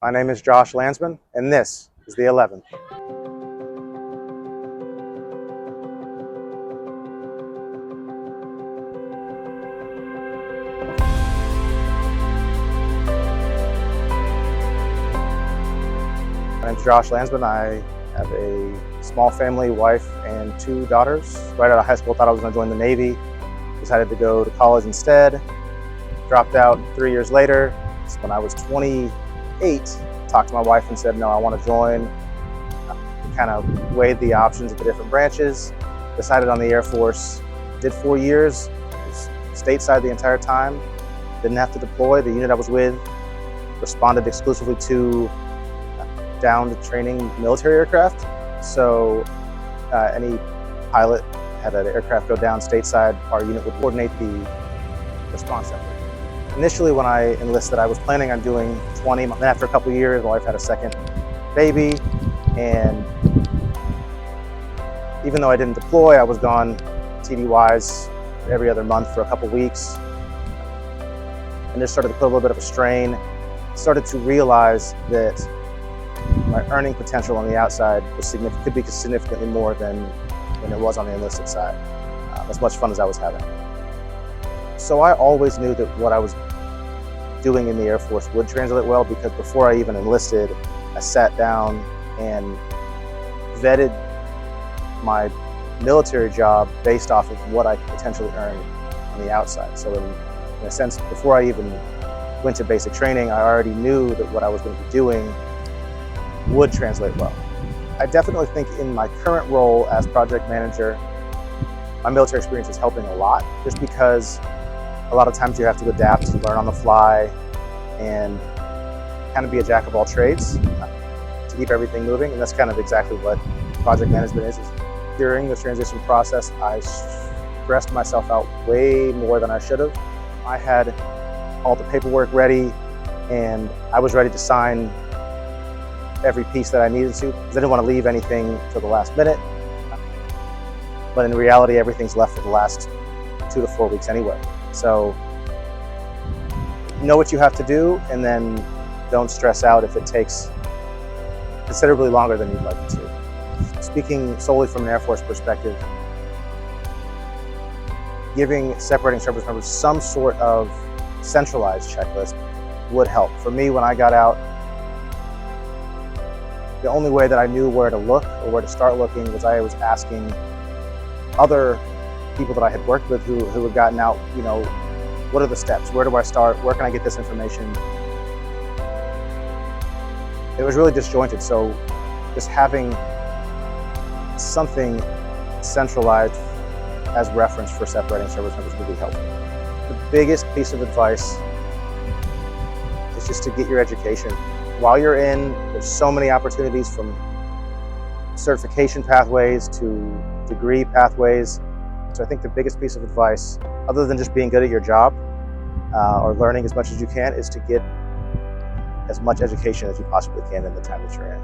My name is Josh Landsman, and this is the 11th. My name is Josh Landsman. I have a small family, wife, and 2 daughters. Right out of high school, thought I was going to join the Navy. Decided to go to college instead. Dropped out 3 years later. When I was 28, talked to my wife and said, no, I want to join. Kind of weighed the options of the different branches. Decided on the Air Force. Did 4 years. Was stateside the entire time. Didn't have to deploy. The unit I was with responded exclusively to downed training military aircraft. So any pilot had an aircraft go down stateside, our unit would coordinate the response effort. Initially, when I enlisted, I was planning on doing 20. Then after a couple of years, my wife had a second baby, and even though I didn't deploy, I was gone TDYs every other month for a couple weeks, and just started to put a little bit of a strain. Started to realize that my earning potential on the outside was could be significantly more than it was on the enlisted side, as much fun as I was having. So I always knew that what I was doing in the Air Force would translate well, because before I even enlisted, I sat down and vetted my military job based off of what I could potentially earn on the outside. So in a sense, before I even went to basic training, I already knew that what I was going to be doing would translate well. I definitely think in my current role as project manager, my military experience is helping a lot, just because a lot of times you have to adapt and learn on the fly and kind of be a jack of all trades to keep everything moving. And that's kind of exactly what project management is. During the transition process, I stressed myself out way more than I should have. I had all the paperwork ready, and I was ready to sign every piece that I needed to, because I didn't want to leave anything till the last minute. But in reality, everything's left for the last 2 to 4 weeks anyway. So know what you have to do, and then don't stress out if it takes considerably longer than you'd like it to. Speaking solely from an Air Force perspective, giving separating service members some sort of centralized checklist would help. For me, when I got out, the only way that I knew where to look or where to start looking was I was asking other people that I had worked with who had gotten out, what are the steps? Where do I start? Where can I get this information? It was really disjointed, so just having something centralized as reference for separating service members would be helpful. The biggest piece of advice is just to get your education. While you're in, there's so many opportunities, from certification pathways to degree pathways. So I think the biggest piece of advice, other than just being good at your job or learning as much as you can, is to get as much education as you possibly can in the time that you're in.